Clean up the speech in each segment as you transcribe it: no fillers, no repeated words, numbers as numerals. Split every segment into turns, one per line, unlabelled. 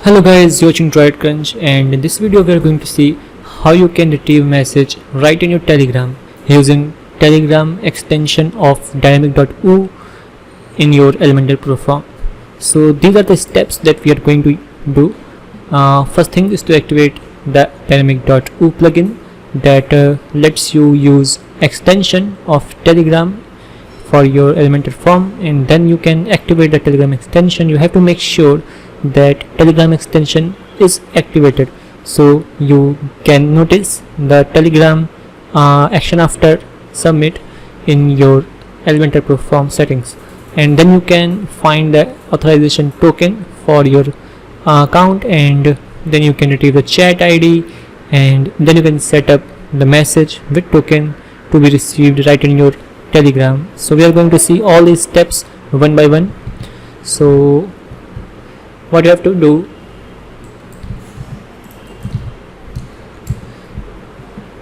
Hello guys, you're watching Droid Crunch, and in this video we are going to see how you can retrieve message right in your Telegram using Telegram extension of dynamic.oo in your Elementor Pro form. So these are the steps that we are going to do. First thing is to activate the dynamic.oo plugin that lets you use extension of Telegram for your Elementor form, and then you can activate the Telegram extension. You have to make sure that Telegram extension is activated, so you can notice the Telegram action after submit in your Elementor Pro form settings, and then you can find the authorization token for your account, and then you can retrieve the chat ID, and then you can set up the message with token to be received right in your Telegram. So we are going to see all these steps one by one. So what you have to do,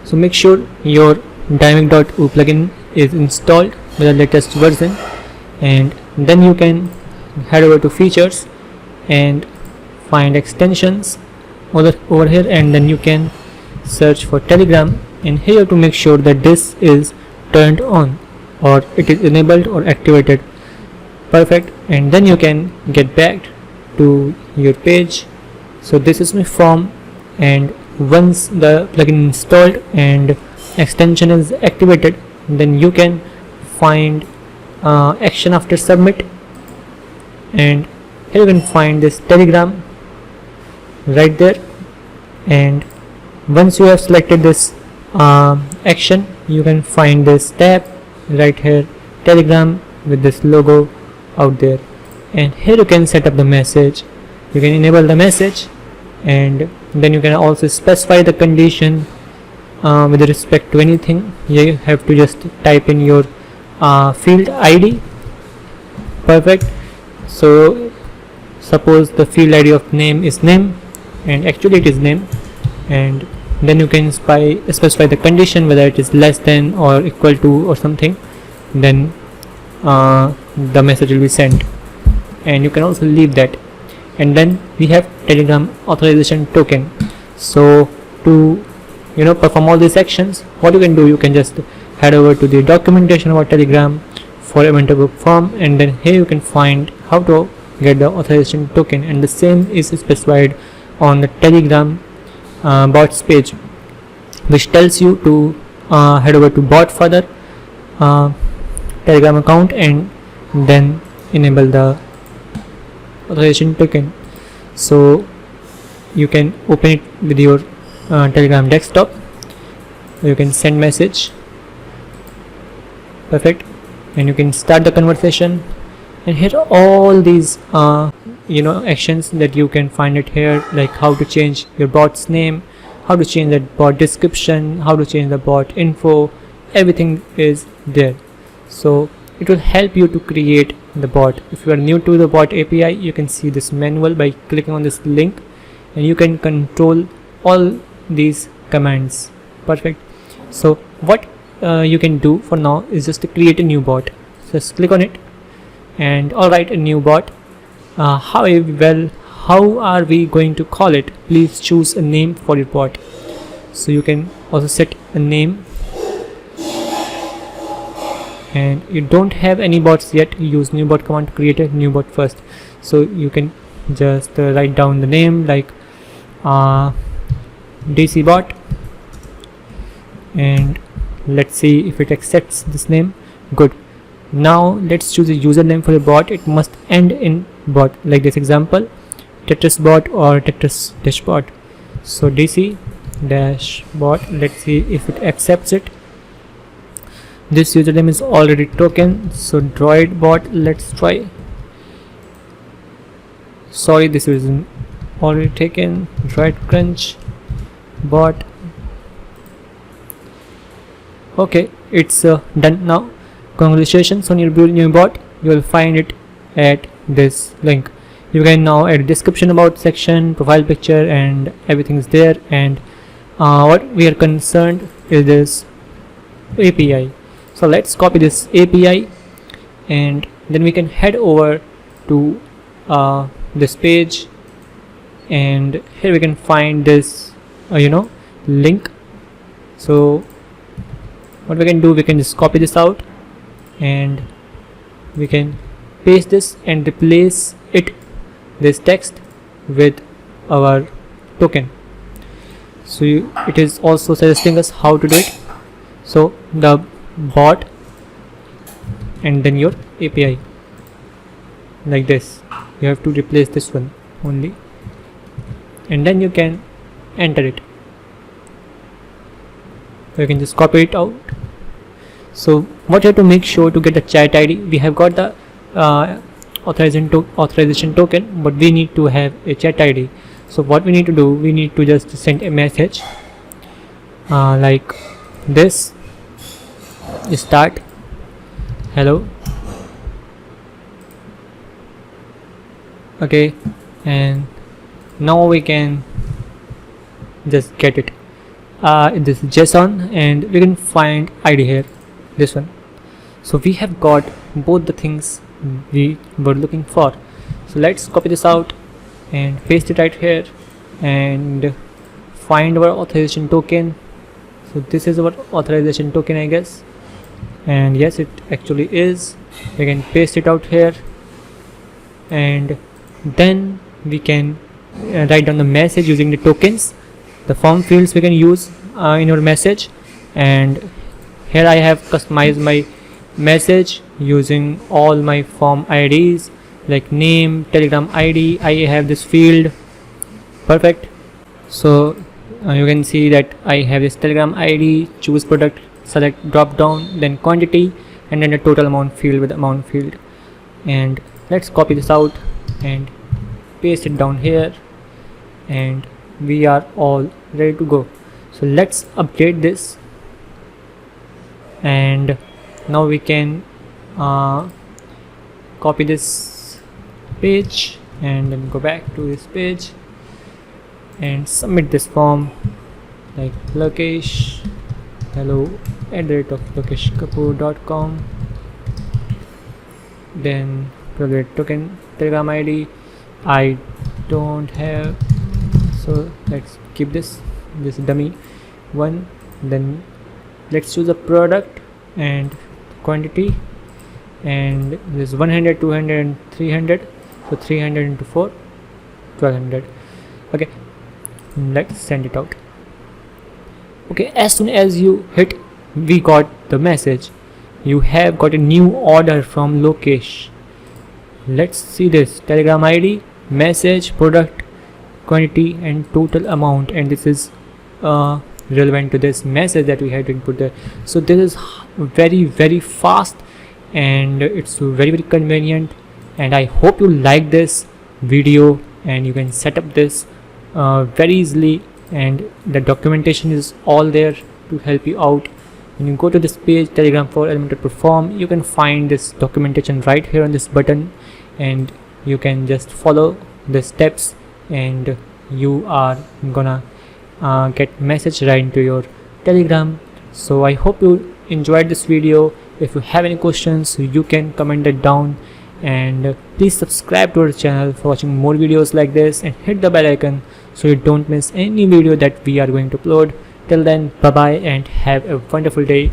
so make sure your dynamic.oo plugin is installed with the latest version, and then you can head over to features and find extensions over here, and then you can search for Telegram, and here you have to make sure that this is turned on or it is enabled or activated. Perfect. And then you can get back to your page. So this is my form, and once the plugin installed and extension is activated, then you can find action after submit, and here you can find this Telegram right there. And once you have selected this action, you can find this tab right here, Telegram, with this logo out there, and here you can set up the message. You can enable the message, and then you can also specify the condition with respect to anything. You have to just type in your field ID. Perfect. So suppose the field ID of name is name, and actually it is name, and then you can specify the condition, whether it is less than or equal to or something, then the message will be sent, and you can also leave that. And then we have Telegram authorization token. So to perform all these actions, what you can do, you can just head over to the documentation about Telegram for Elementor Pro form, and then here you can find how to get the authorization token, and the same is specified on the Telegram bots page, which tells you to head over to bot further Telegram account and then enable the authorization token. So you can open it with your Telegram desktop. You can send message. Perfect. And you can start the conversation, and here are all these actions that you can find it here, like how to change your bot's name, how to change the bot description, how to change the bot info. Everything is there, so it will help you to create the bot. If you are new to the bot API, you can see this manual by clicking on this link, and you can control all these commands. Perfect. So what you can do for now is just to create a new bot. Just click on it, and alright, a new bot. How are we going to call it? Please choose a name for your bot. So you can also set a name, and you don't have any bots yet, use new bot command to create a new bot first. So you can just write down the name like DC bot, and let's see if it accepts this name. Good. Now let's choose a username for your bot. It must end in bot, like this example, Tetris bot or Tetris dash bot. So DC dash bot, let's see if it accepts it. This username is already token, so droid bot, let's try. Sorry, this is already taken. Droid crunch bot. Okay, it's done now. Congratulations on your new bot. You will find it at this link. You can now add a description about section, profile picture, and everything is there. And what we are concerned is this API. So let's copy this API, and then we can head over to this page, and here we can find this link. So what we can do, we can just copy this out and we can paste this and replace this text with our token. So it is also suggesting us how to do it. So the bot and then your API, like this. You have to replace this one only, and then you can enter it. You can just copy it out. So what you have to make sure to get the chat ID, we have got the authorization token, but we need to have a chat ID. So what we need to do, we need to just send a message like this: start hello. Okay, and now we can just get it. This is JSON, and we can find ID here, this one. So we have got both the things we were looking for. So let's copy this out and paste it right here and find our authorization token. So this is our authorization token, I guess, and yes, it actually is. We can paste it out here, and then we can write down the message using the tokens. The form fields we can use in your message, and here I have customized my message using all my form IDs like name, Telegram ID. I have this field. Perfect. So you can see that I have this Telegram ID, choose product, select drop down, then quantity, and then the total amount field with amount field. And let's copy this out and paste it down here, and we are all ready to go. So let's update this, and now we can copy this page and then go back to this page and submit this form like Lokesh hello @lokeshkapoor.com, then provide token Telegram ID. I don't have, so let's keep this dummy one. Then let's choose a product and quantity, and this 100, 200 and 300. So 300 into 4, 1200. Okay, let's send it out. Okay, as soon as you hit, we got the message, you have got a new order from Lokesh. Let's see this: Telegram ID, message, product, quantity and total amount, and this is relevant to this message that we had to input there. So this is very fast, and it's very convenient, and I hope you like this video and you can set up this very easily, and the documentation is all there to help you out. When you go to this page, Telegram for Elementor Perform, you can find this documentation right here on this button, and you can just follow the steps and you are gonna get message right into your Telegram. So I hope you enjoyed this video. If you have any questions, you can comment it down, and please subscribe to our channel for watching more videos like this, and hit the bell icon so you don't miss any video that we are going to upload. Till then, bye bye and have a wonderful day.